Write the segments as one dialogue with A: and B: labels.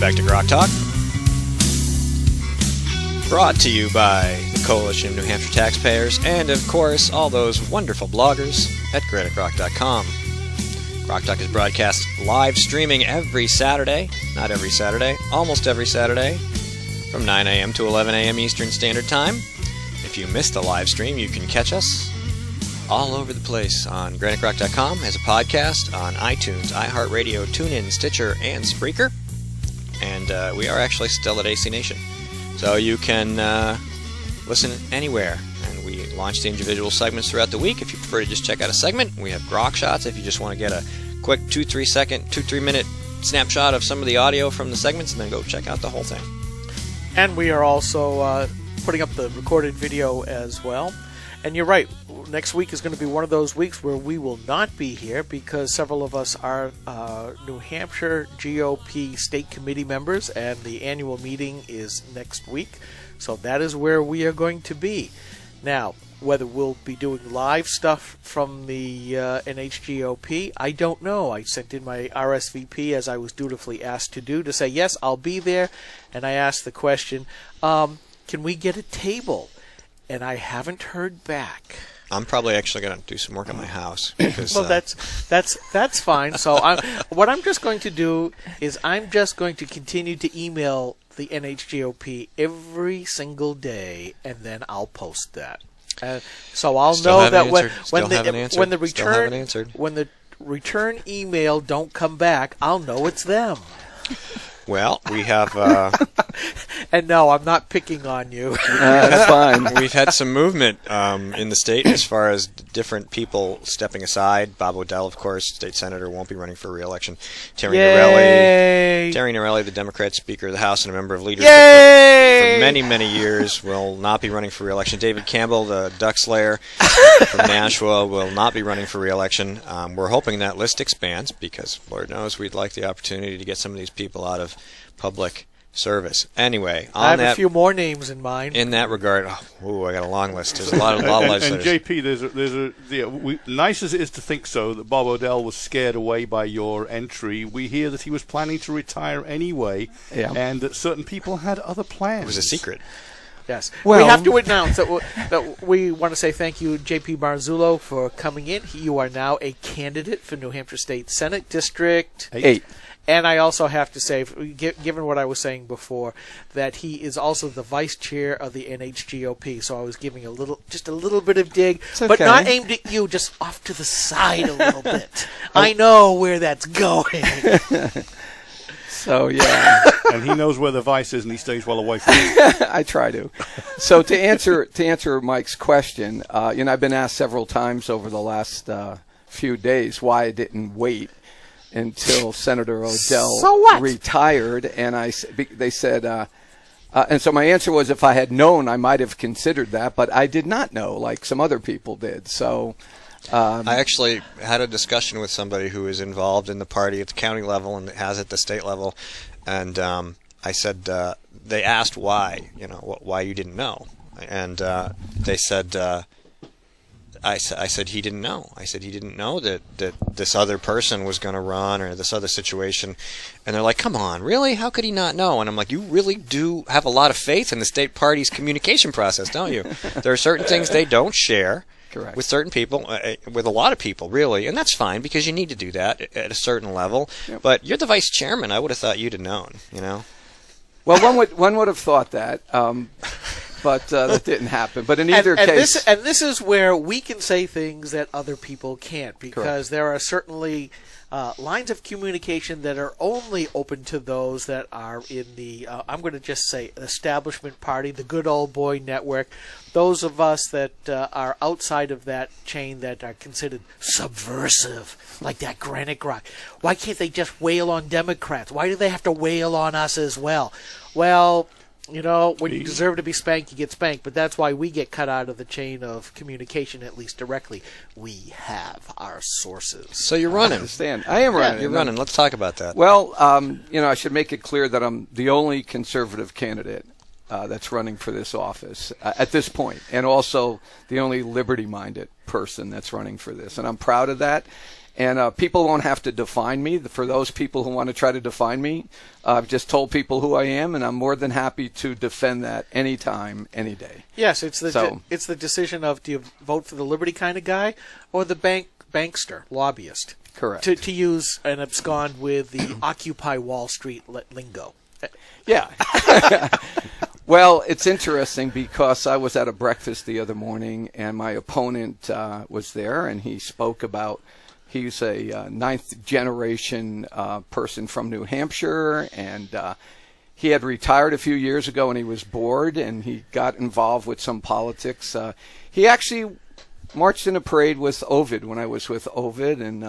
A: Welcome back to GrokTALK. Brought to you by the Coalition of New Hampshire Taxpayers and, of course, all those wonderful bloggers at GrokTALK.com. GrokTALK is broadcast live streaming every Saturday, not every Saturday, almost every Saturday, from 9 a.m. to 11 a.m. Eastern Standard Time. If you missed the live stream, you can catch us all over the place on GrokTALK.com as a podcast on iTunes, iHeartRadio, TuneIn, Stitcher, and Spreaker. And we are actually still at AC Nation. So you can listen anywhere. And we launch the individual segments throughout the week. If you prefer to just check out a segment, we have Grok Shots. If you just want to get a quick 2-3 minute snapshot of some of the audio from the segments, and then go check out the whole thing.
B: And we are also putting up the recorded video as well. And you're right, next week is going to be one of those weeks where we will not be here because several of us are New Hampshire GOP state committee members, and the annual meeting is next week. So that is where we are going to be. Now, whether we'll be doing live stuff from the NHGOP, I don't know. I sent in my RSVP as I was dutifully asked to do, to say, yes, I'll be there. And I asked the question, can we get a table? And I haven't heard back.
A: I'm probably actually going to do some work on my house. Because,
B: well, that's fine. So what I'm just going to do is I'm just going to continue to email the NHGOP every single day, and then I'll post that. So I'll know that when the return email don't come back, I'll know it's them.
A: Well, we have...
B: And no, I'm not picking on you.
C: That's fine.
A: We've had some movement in the state as far as different people stepping aside. Bob O'Dell, of course, state senator, won't be running for re-election. Terry Norelli, the Democrat Speaker of the House and a member of leadership for many, many years, will not be running for re-election. David Campbell, the Duck Slayer from Nashua, will not be running for re-election. We're hoping that list expands because, Lord knows, we'd like the opportunity to get some of these people out of public service. Anyway,
B: I have a few more names in mind.
A: In that regard, I got a long list. There's a lot of legislators.
D: And JP, nice as it is to think so, that Bob O'Dell was scared away by your entry, we hear that he was planning to retire anyway, and that certain people had other plans.
A: It was a secret.
B: Yes. Well, we have to announce that we want to say thank you, J.P. Marzullo, for coming in. You are now a candidate for New Hampshire State Senate District 8. And I also have to say, given what I was saying before, that he is also the vice chair of the NHGOP. So I was giving just a little bit of dig, but not aimed at you, just off to the side a little bit. I know where that's going.
C: So, yeah.
D: And he knows where the vice is, and he stays well away from it.
C: I try to. So to answer Mike's question, I've been asked several times over the last few days why I didn't wait until Senator O'Dell retired, and they said, and so my answer was, if I had known, I might have considered that, but I did not know, like some other people did. So
A: I actually had a discussion with somebody who is involved in the party at the county level and has at the state level, and I said, they asked why you didn't know, and they said. I said he didn't know. I said he didn't know that this other person was going to run or this other situation. And they're like, come on, really? How could he not know? And I'm like, you really do have a lot of faith in the state party's communication process, don't you? There are certain things they don't share with certain people, with a lot of people, really. And that's fine because you need to do that at a certain level. Yep. But you're the vice chairman. I would have thought you'd have known,
C: Well, one would have thought that. But that didn't happen. But in either case...
B: This is where we can say things that other people can't, because there are certainly lines of communication that are only open to those that are in the, I'm going to just say, establishment party, the good old boy network. Those of us that are outside of that chain that are considered subversive, like that Granite Rock. Why can't they just wail on Democrats? Why do they have to wail on us as well? Well... when you deserve to be spanked, you get spanked. But that's why we get cut out of the chain of communication, at least directly. We have our sources.
A: So you're running.
C: I understand. I am running.
A: You're running. Let's talk about that.
C: Well, I should make it clear that I'm the only conservative candidate that's running for this office at this point, and also the only liberty-minded person that's running for this. And I'm proud of that. And people won't have to define me. For those people who want to try to define me, I've just told people who I am, and I'm more than happy to defend that anytime, any day.
B: Yes, it's the decision of, do you vote for the Liberty kind of guy or the bankster, lobbyist?
C: Correct.
B: To use and abscond with the Occupy Wall Street lingo.
C: Yeah. Well, it's interesting because I was at a breakfast the other morning, and my opponent was there, and he spoke about he's a ninth-generation person from New Hampshire, and he had retired a few years ago, and he was bored, and he got involved with some politics. He actually marched in a parade with Ovid when I was with Ovid, and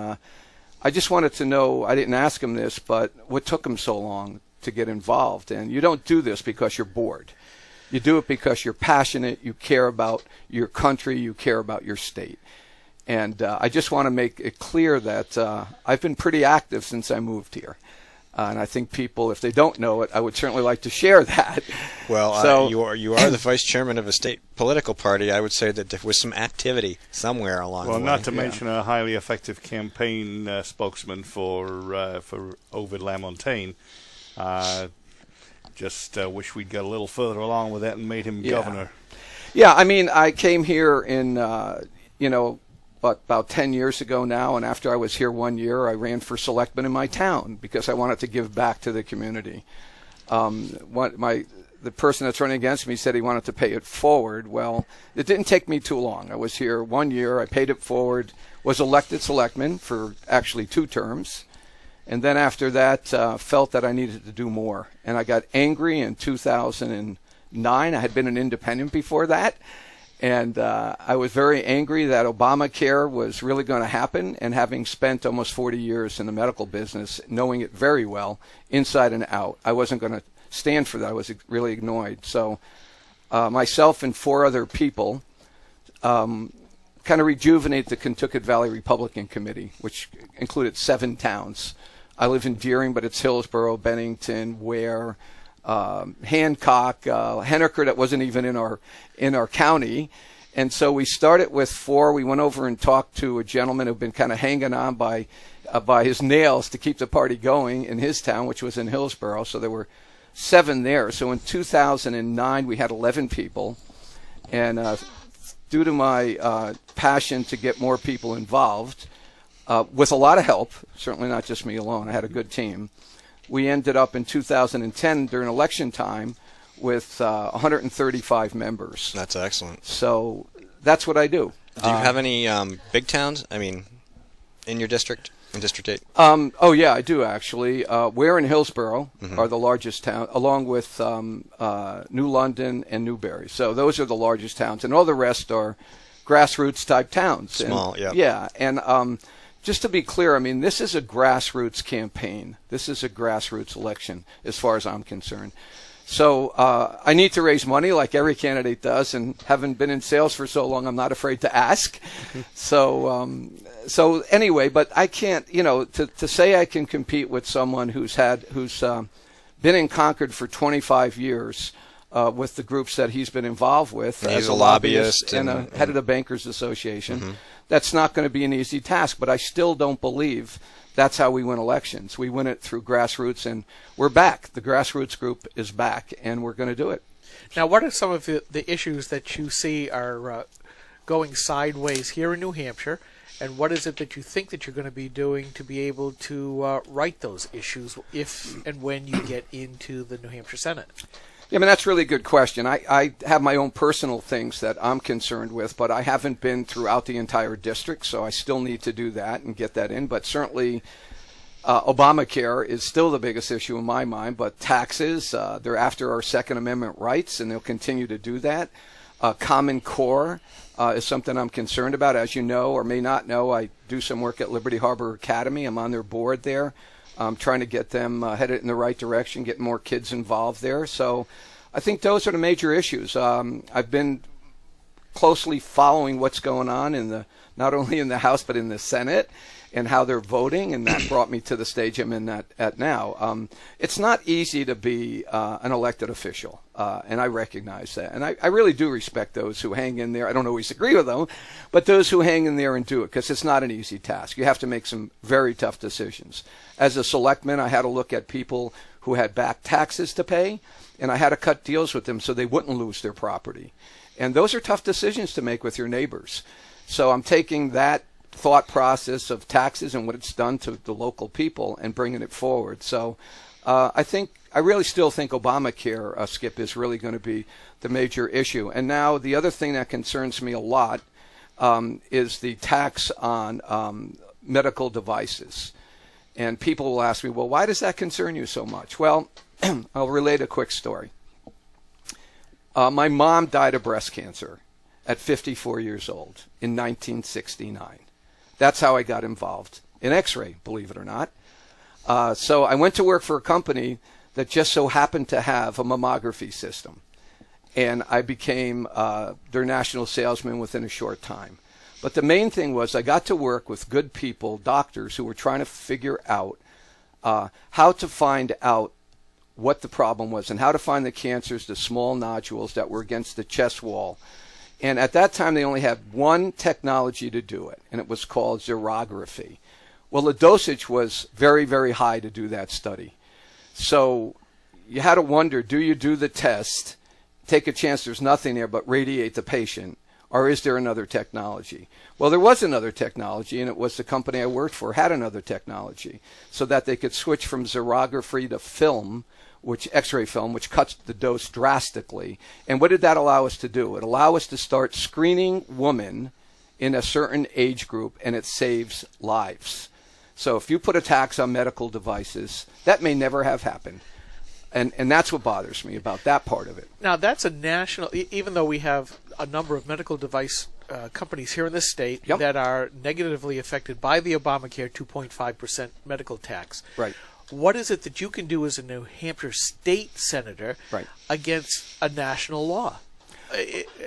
C: I just wanted to know, I didn't ask him this, but what took him so long to get involved? And you don't do this because you're bored. You do it because you're passionate, you care about your country, you care about your state. And I just want to make it clear that I've been pretty active since I moved here. And I think people, if they don't know it, I would certainly like to share that.
A: Well,
C: so,
A: you are the vice chairman of a state political party. I would say that there was some activity somewhere along the way.
D: Well, not to mention a highly effective campaign spokesman for Ovid LaMontagne. Just wish we'd got a little further along with that and made him governor.
C: Yeah, I mean, I came here in, about 10 years ago now, and after I was here 1 year, I ran for selectman in my town because I wanted to give back to the community. The person that's running against me said he wanted to pay it forward. Well, it didn't take me too long. I was here 1 year, I paid it forward, was elected selectman for actually 2 terms, and then after that felt that I needed to do more. And I got angry in 2009. I had been an independent before that. And I was very angry that Obamacare was really going to happen, and having spent almost 40 years in the medical business, knowing it very well, inside and out, I wasn't going to stand for that. I was really annoyed. So myself and 4 other people kind of rejuvenate the Kentucky Valley Republican Committee, which included 7 towns. I live in Deering, but it's Hillsborough, Bennington, Ware, Hancock, Henniker, that wasn't even in our county. And so we started with 4. We went over and talked to a gentleman who'd been kind of hanging on by his nails to keep the party going in his town, which was in Hillsborough. So there were 7 there. So in 2009, we had 11 people. And due to my passion to get more people involved, with a lot of help, certainly not just me alone, I had a good team, we ended up in 2010 during election time with 135 members.
A: That's excellent.
C: So that's what I do.
A: Do you have any big towns, in your district, in District 8?
C: Oh, yeah, I do, actually. Ware and Hillsborough are the largest town, along with New London and Newbury. So those are the largest towns, and all the rest are grassroots-type towns.
A: Small,
C: yeah. Yeah, and just to be clear, this is a grassroots campaign. This is a grassroots election, as far as I'm concerned. So I need to raise money like every candidate does, and having been in sales for so long, I'm not afraid to ask. So anyway, but I can't, to say I can compete with someone who's been in Concord for 25 years with the groups that he's been involved with.
A: He's a lobbyist
C: and a head of the Bankers Association. That's not going to be an easy task, but I still don't believe that's how we win elections. We win it through grassroots, and we're back. The grassroots group is back, and we're going to do it.
B: Now, what are some of the issues that you see are going sideways here in New Hampshire, and what is it that you think that you're going to be doing to be able to right those issues if and when you get into the New Hampshire Senate?
C: Yeah, that's a really good question. I have my own personal things that I'm concerned with, but I haven't been throughout the entire district, so I still need to do that and get that in. But certainly Obamacare is still the biggest issue in my mind, but taxes, they're after our Second Amendment rights, and they'll continue to do that. Common Core is something I'm concerned about. As you know or may not know, I do some work at Liberty Harbor Academy. I'm on their board there. I'm trying to get them headed in the right direction, get more kids involved there. So I think those are the major issues. I've been closely following what's going on in the not only in the House but in the Senate and how they're voting, and that brought me to the stage I'm in at now. It's not easy to be an elected official, and I recognize that. And I really do respect those who hang in there. I don't always agree with them, but those who hang in there and do it, because it's not an easy task. You have to make some very tough decisions. As a selectman, I had to look at people who had back taxes to pay, and I had to cut deals with them so they wouldn't lose their property. And those are tough decisions to make with your neighbors. So I'm taking that thought process of taxes and what it's done to the local people and bringing it forward. So I really still think Obamacare, Skip, is really going to be the major issue. And now the other thing that concerns me a lot is the tax on medical devices. And people will ask me, well, why does that concern you so much? Well, I'll relate a quick story. My mom died of breast cancer at 54 years old in 1969. That's how I got involved in X-ray, believe it or not. So I went to work for a company that just so happened to have a mammography system. And I became their national salesman within a short time. But the main thing was I got to work with good people, doctors, who were trying to figure out how to find out what the problem was and how to find the cancers, the small nodules that were against the chest wall. And at that time, they only had one technology to do it, and it was called xerography. Well, the dosage was very, very high to do that study. So you had to wonder, do you do the test, take a chance there's nothing there, but radiate the patient, or is there another technology? Well, there was another technology, and it was the company I worked for had another technology, so that they could switch from xerography to film, which X-ray film, which cuts the dose drastically. And what did that allow us to do? It allowed us to start screening women in a certain age group, and it saves lives. So if you put a tax on medical devices, that may never have happened. And that's what bothers me about that part of it.
B: Now, that's a national, even though we have a number of medical device companies here in this state that are negatively affected by the Obamacare 2.5% medical tax.
C: Right.
B: What is it that you can do as a New Hampshire state senator against a national law?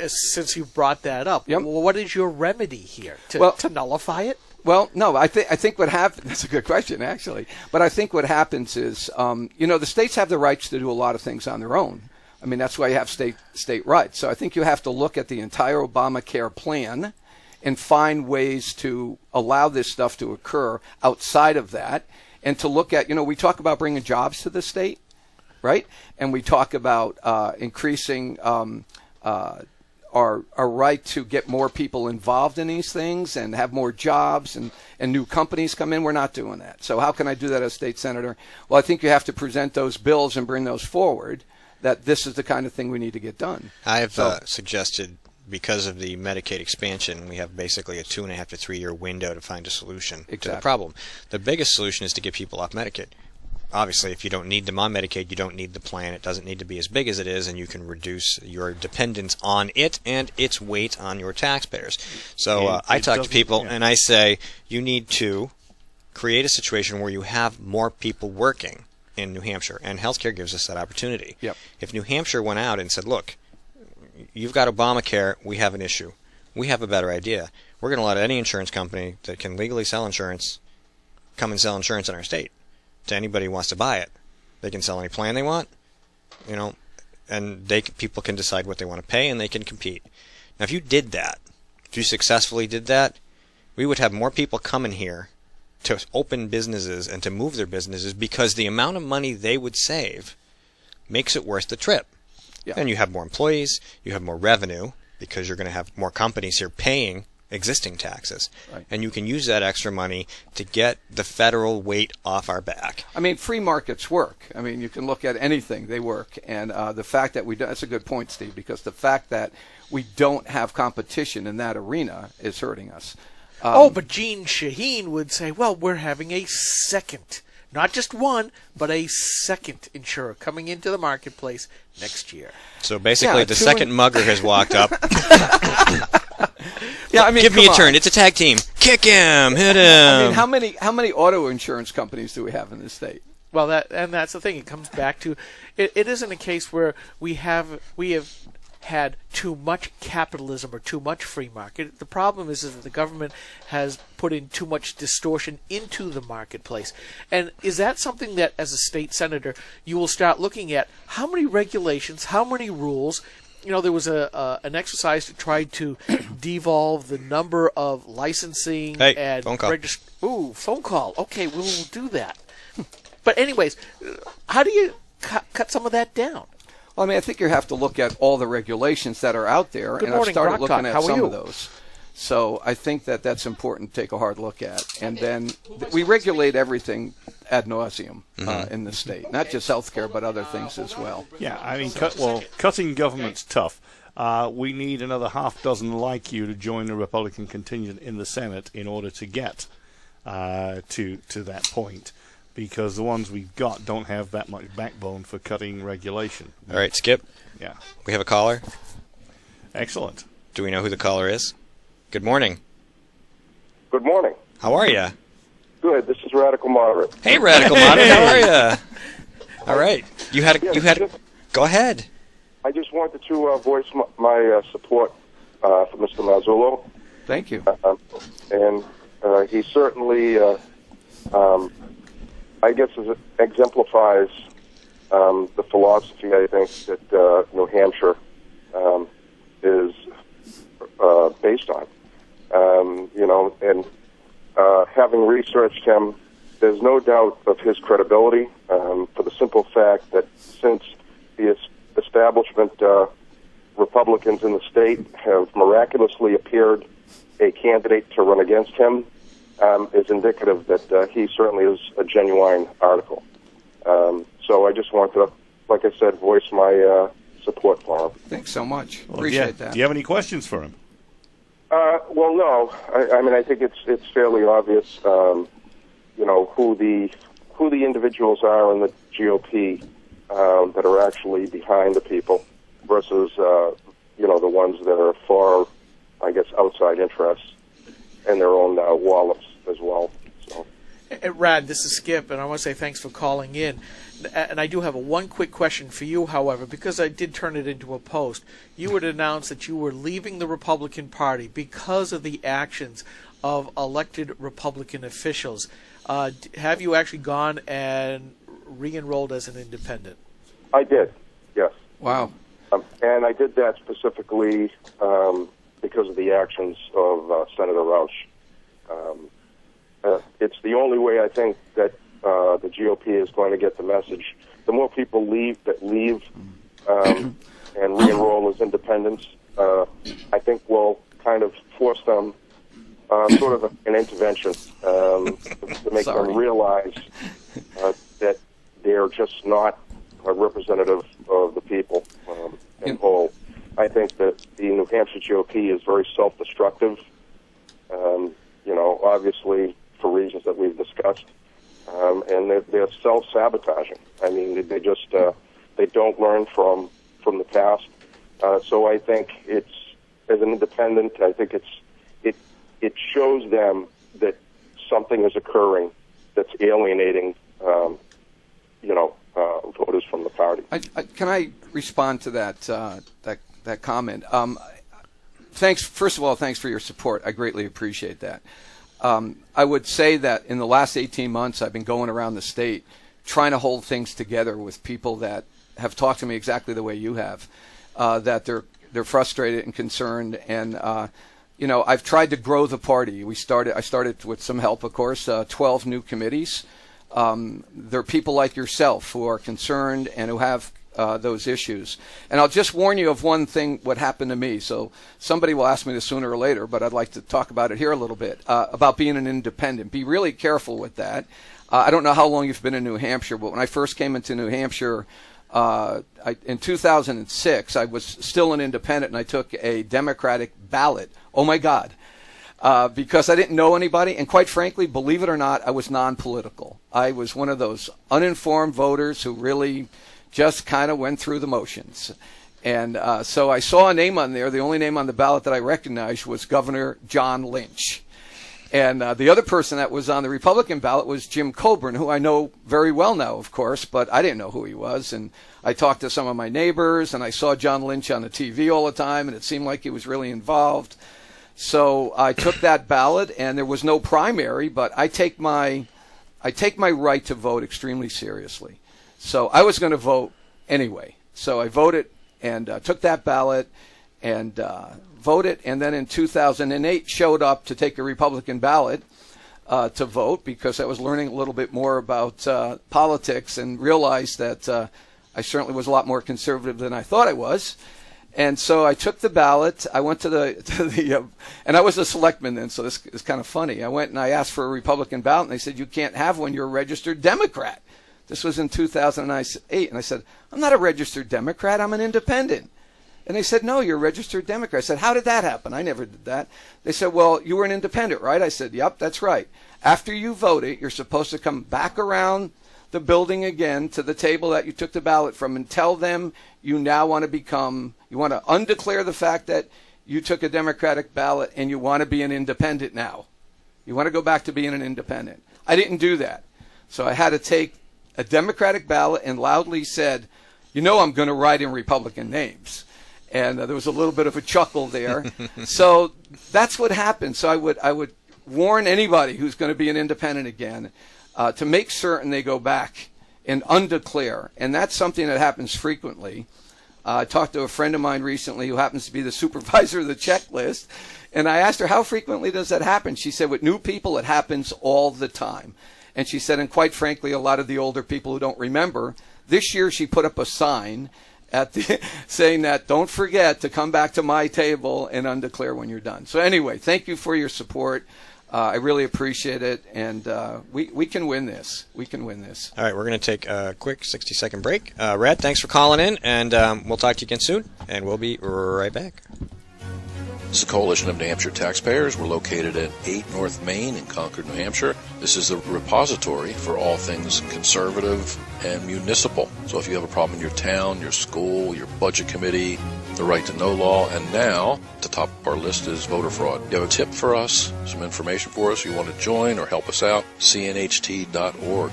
B: Since you brought that up, what is your remedy here? To nullify it?
C: Well, no, I think what happens, that's a good question, actually. But I think what happens is, the states have the rights to do a lot of things on their own. I mean, that's why you have state rights. So I think you have to look at the entire Obamacare plan and find ways to allow this stuff to occur outside of that. And to look at, we talk about bringing jobs to the state, right? And we talk about increasing our right to get more people involved in these things and have more jobs and new companies come in. We're not doing that. So how can I do that as state senator? Well, I think you have to present those bills and bring those forward, that this is the kind of thing we need to get done.
A: I've suggested, because of the Medicaid expansion, we have basically a 2.5 to 3 year window to find a solution to the problem. The biggest solution is to get people off Medicaid. Obviously, if you don't need them on Medicaid, you don't need the plan. It doesn't need to be as big as it is, and you can reduce your dependence on it and its weight on your taxpayers. So I talk to people, and I say, you need to create a situation where you have more people working in New Hampshire, and healthcare gives us that opportunity.
C: Yep.
A: If New Hampshire went out and said, look, you've got Obamacare, we have an issue. We have a better idea. We're going to let any insurance company that can legally sell insurance come and sell insurance in our state to anybody who wants to buy it. They can sell any plan they want, and people can decide what they want to pay, and they can compete. Now, if you did that, if you successfully did that, we would have more people coming here to open businesses and to move their businesses, because the amount of money they would save makes it worth the trip.
C: Yeah.
A: And you have more employees, you have more revenue, because you're going to have more companies here paying existing taxes.
C: Right.
A: And you can use that extra money to get the federal weight off our back.
C: I mean, free markets work. I mean, you can look at anything, they work. And the fact that that's a good point, Steve, because the fact that we don't have competition in that arena is hurting us.
B: But Gene Shaheen would say, well, we're having a second, not just one, but a second insurer coming into the marketplace next year.
A: So basically, the second mugger has walked up. Give me a turn. It's a tag team. Kick him. Hit him.
C: I mean, how many auto insurance companies do we have in this state?
B: Well, that's the thing. It comes back to it isn't a case where we have had too much capitalism or too much free market. The problem is that the government has put in too much distortion into the marketplace. And is that something that, as a state senator, you will start looking at? How many regulations, how many rules? There was an exercise to try to devolve the number of licensing and
A: phone call.
B: Phone call. Okay, we'll do that. But anyways, how do you cut some of that down?
C: Well, I think you have to look at all the regulations that are out there,
B: Good
C: and
B: morning,
C: I've started
B: GrokTALK.
C: looking at
B: How are
C: some
B: you?
C: of those. So I think that that's important to take a hard look at. And then we regulate everything ad nauseum in the state, not just healthcare, but other things as well.
D: Yeah, cutting government's tough. We need another half dozen like you to join the Republican contingent in the Senate in order to get to that point, because the ones we've got don't have that much backbone for cutting regulation.
A: All right, Skip.
D: Yeah.
A: We have a caller.
D: Excellent.
A: Do we know who the caller is? Good morning.
E: Good morning.
A: How are you?
E: Good. This is Radical Moderate.
A: Hey, Radical Moderate. How are you? All right. You had. Go ahead.
E: I just wanted to voice my support for Mr. Mazzullo.
C: Thank you.
E: And he certainly, I guess, exemplifies the philosophy, I think, that New Hampshire is based on. And having researched him, there's no doubt of his credibility for the simple fact that since the establishment Republicans in the state have miraculously appeared a candidate to run against him, is indicative that he certainly is a genuine article. So I just want to, like I said, voice my support for him.
C: Thanks so much.
D: Well,
C: Appreciate that.
D: Do you have any questions for him?
E: Well, no. I think it's fairly obvious, who the individuals are in the GOP that are actually behind the people versus, the ones that are for, I guess, outside interests and their own wallets as well. So.
B: Rad, this is Skip, and I want to say thanks for calling in. And I do have one quick question for you, however, because I did turn it into a post. You would announce that you were leaving the Republican Party because of the actions of elected Republican officials. Have you actually gone and re-enrolled as an independent?
E: I did, yes.
C: Wow.
E: And I did that specifically because of the actions of Senator Roush. It's the only way I think that the GOP is going to get the message. The more people leave and re-enroll as independents, I think will kind of force them sort of an intervention to make them realize that they're just not a representative of the people in whole. I think that the New Hampshire GOP is very self-destructive, obviously for reasons that we've discussed, and they're self-sabotaging. I mean, they just they don't learn from the past. So I think it's, as an independent, I think it shows them that something is occurring that's alienating, voters from the party.
C: Can I respond to that comment? First of all, thanks for your support. I greatly appreciate that. I would say that in the last 18 months, I've been going around the state trying to hold things together with people that have talked to me exactly the way you have, that they're frustrated and concerned. And, I've tried to grow the party. I started with some help, of course, 12 new committees. There are people like yourself who are concerned and who have those issues. And I'll just warn you of one thing, what happened to me. So somebody will ask me this sooner or later, but I'd like to talk about it here a little bit, about being an independent. Be really careful with that. I don't know how long you've been in New Hampshire, but when I first came into New Hampshire in 2006, I was still an independent, and I took a Democratic ballot. Oh, my God. Because I didn't know anybody, and quite frankly, believe it or not, I was non-political. I was one of those uninformed voters who really just kind of went through the motions. And so I saw a name on there. The only name on the ballot that I recognized was Governor John Lynch. And the other person that was on the Republican ballot was Jim Coburn, who I know very well now, of course, but I didn't know who he was. And I talked to some of my neighbors, and I saw John Lynch on the TV all the time, and it seemed like he was really involved. So I took that ballot, and there was no primary, but I take my right to vote extremely seriously. So I was going to vote anyway. So I voted and took that ballot and voted, and then in 2008 showed up to take a Republican ballot to vote because I was learning a little bit more about politics and realized that I certainly was a lot more conservative than I thought I was. And so I took the ballot. I went to the and I was a selectman then, so this is kind of funny. I went and I asked for a Republican ballot, and they said, you can't have one. You're a registered Democrat. This was in 2008. And I said, I'm not a registered Democrat. I'm an independent. And they said, no, you're a registered Democrat. I said, how did that happen? I never did that. They said, well, you were an independent, right? I said, yep, that's right. After you vote it, you're supposed to come back around the building again to the table that you took the ballot from and tell them you now want to you want to undeclare the fact that you took a Democratic ballot and you want to be an independent now. You want to go back to being an independent. I didn't do that. So I had to take a Democratic ballot and loudly said, I'm going to write in Republican names. And there was a little bit of a chuckle there. So that's what happened. So I would warn anybody who's going to be an independent again to make certain they go back and undeclare. And that's something that happens frequently. I talked to a friend of mine recently who happens to be the supervisor of the checklist. And I asked her, how frequently does that happen? She said, with new people, it happens all the time. And she said, and quite frankly, a lot of the older people who don't remember, this year she put up a sign saying that don't forget to come back to my table and undeclare when you're done. So anyway, thank you for your support. I really appreciate it, and we can win this. We can win this.
A: All right, we're going to take a quick 60-second break. Rhett, thanks for calling in, and we'll talk to you again soon, and we'll be right back.
F: This is the Coalition of New Hampshire Taxpayers. We're located at 8 North Main in Concord, New Hampshire. This is a repository for all things conservative and municipal. So if you have a problem in your town, your school, your budget committee, the right to know law, and now at the top of our list is voter fraud. You have a tip for us, some information for us, you want to join or help us out, cnht.org.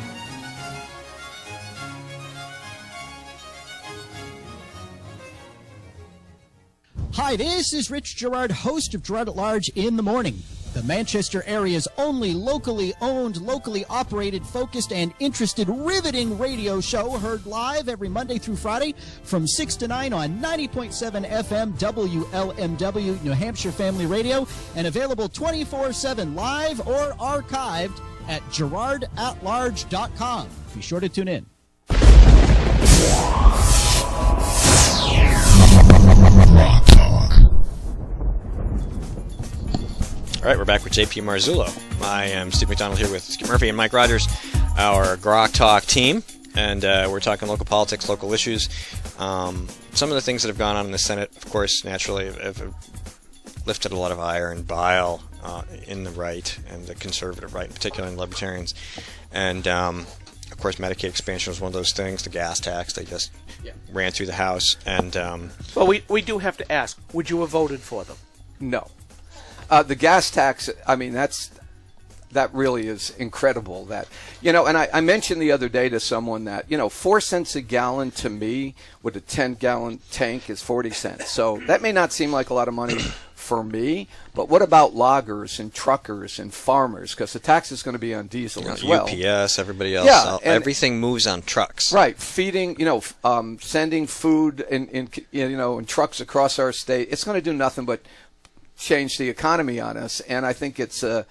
G: Hi, this is Rich Gerard, host of Gerard at Large in the Morning, the Manchester area's only locally owned, locally operated, focused, and interested, riveting radio show, heard live every Monday through Friday from 6 to 9 on 90.7 FM WLMW New Hampshire Family Radio, and available 24/7 live or archived at gerardatlarge.com. Be sure to tune in.
A: All right, we're back with JP Marzullo. I am Steve McDonald here with Skip Murphy and Mike Rogers, our GrokTALK team, and we're talking local politics, local issues. Some of the things that have gone on in the Senate, of course, naturally have lifted a lot of ire and bile in the right and the conservative right, particularly in libertarians. And, of course, Medicaid expansion was one of those things, the gas tax, they just ran through the House. And
B: well, we do have to ask, would you have voted for them?
C: No. The gas tax, I mean, that really is incredible. That, and I mentioned the other day to someone that, 4 cents a gallon to me with a 10-gallon tank is 40 cents. So that may not seem like a lot of money for me, but what about loggers and truckers and farmers? Because the tax is going to be on diesel as well.
A: UPS, everybody else, everything moves on trucks.
C: Right, feeding, sending food in trucks across our state. It's going to do nothing but change the economy on us, and I think it's a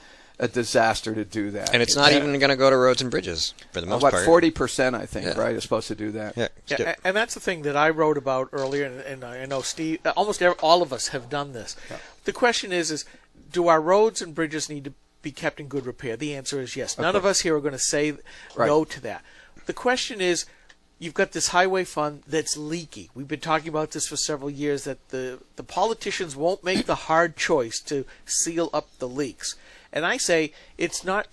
C: disaster to do that.
A: And it's not even going to go to roads and bridges for the most part.
C: 40%, I think, right, is supposed to do that.
B: Yeah, and that's the thing that I wrote about earlier, and I know Steve, almost all of us have done this. Yeah. The question is do our roads and bridges need to be kept in good repair? The answer is yes. None of us here are going to say no to that. The question is, you've got this highway fund that's leaky. We've been talking about this for several years, that the politicians won't make the hard choice to seal up the leaks. And I say that's not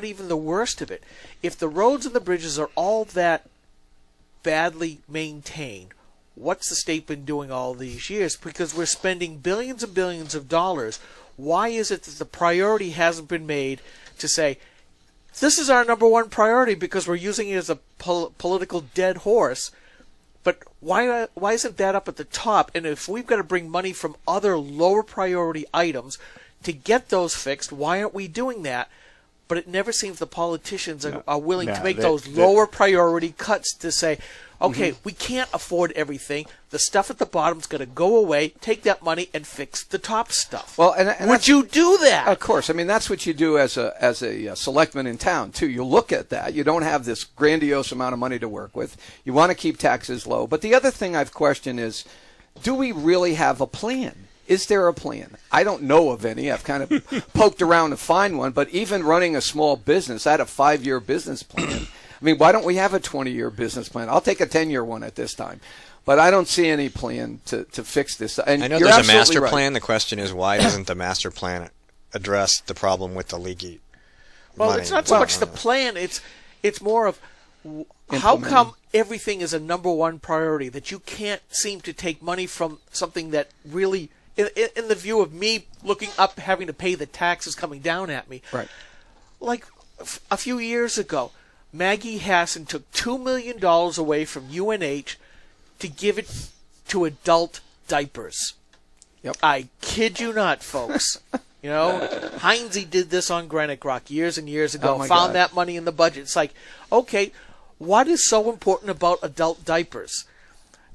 B: even the worst of it. If the roads and the bridges are all that badly maintained, what's the state been doing all these years? Because we're spending billions and billions of dollars why is it that the priority hasn't been made to say, this is our number one priority because we're using it as a political dead horse? But why isn't that up at the top? And if we've got to bring money from other lower priority items to get those fixed, why aren't we doing that? But it never seems the politicians are willing to make those lower priority cuts to say, okay, we can't afford everything. The stuff at the bottom's going to go away. Take that money and fix the top stuff.
C: Well, and
B: would you do that?
C: Of course. I mean, that's what you do as a selectman in town too. You look at that. You don't have this grandiose amount of money to work with. You want to keep taxes low. But the other thing I've questioned is, do we really have a plan? Is there a plan? I don't know of any. I've kind of poked around to find one. But even running a small business, I had a 5-year business plan. I mean, why don't we have a 20-year business plan? I'll take a 10-year one at this time. But I don't see any plan to fix this. And
A: I know
C: you're
A: there's a master
C: right.
A: plan. The question is, why doesn't the master plan address the problem with the leaky
B: Well,
A: money?
B: it's not so much the plan. It's more of how come everything is a number one priority, that you can't seem to take money from something that really, in the view of me looking up, having to pay the taxes coming down at me.
C: Right.
B: Like a few years ago, Maggie Hassan took $2 million away from UNH to give it to adult diapers.
C: Yep.
B: I kid you not, folks. You know, Heinze did this on Granite Rock years and years ago.
C: Oh,
B: found that money in the budget. It's like, okay, what is so important about adult diapers?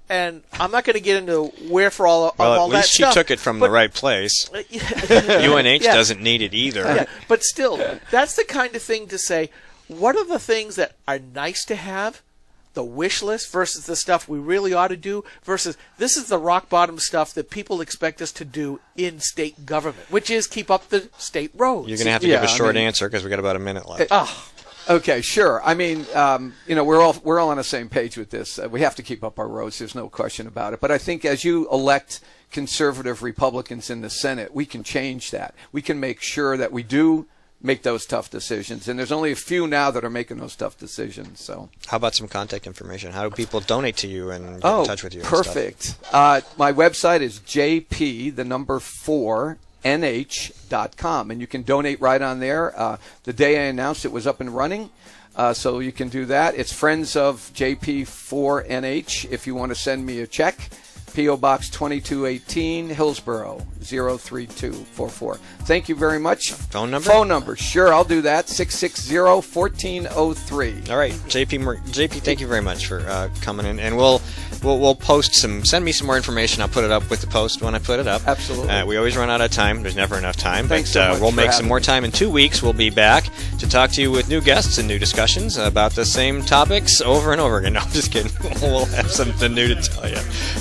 B: And I'm not going to get into where for all
A: well,
B: all
A: at
B: that
A: least she
B: stuff,
A: took it from
B: but-
A: the right place.
B: Yeah.
A: UNH doesn't need it either.
B: Yeah, but still, that's the kind of thing to say, what are the things that are nice to have, the wish list, versus the stuff we really ought to do, versus this is the rock bottom stuff that people expect us to do in state government, which is keep up the state roads.
A: You're going to have to give a short answer because we got about a minute left.
C: Okay, sure. I mean, we're all on the same page with this. We have to keep up our roads. There's no question about it. But I think as you elect conservative Republicans in the Senate, we can change that. We can make sure that we do make those tough decisions. And there's only a few now that are making those tough decisions. So,
A: how about some contact information? How do people donate to you and get in touch with you?
C: Perfect. My website is jp4nh.com, and you can donate right on there. The day I announced it was up and running, so you can do that. It's Friends of JP4NH if you want to send me a check. P.O. Box 2218, Hillsborough 03244. Thank you very much.
A: Phone number?
C: Phone number. Sure, I'll do that. 660-1403.
A: All right, JP, thank you very much for coming in, and we'll post some. Send me some more information. I'll put it up with the post when I put it up.
C: Absolutely.
A: We always run out of time. There's never enough time.
C: Thanks
A: but
C: so much
A: we'll
C: for
A: make some
C: having
A: more
C: me.
A: time in 2 weeks. We'll be back to talk to you with new guests and new discussions about the same topics over and over again. No, I'm just kidding. We'll have something new to tell you.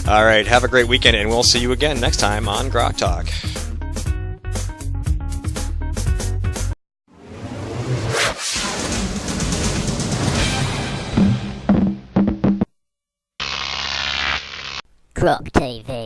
A: All right, have a great weekend, and we'll see you again next time on GrokTALK.
H: Grok TV.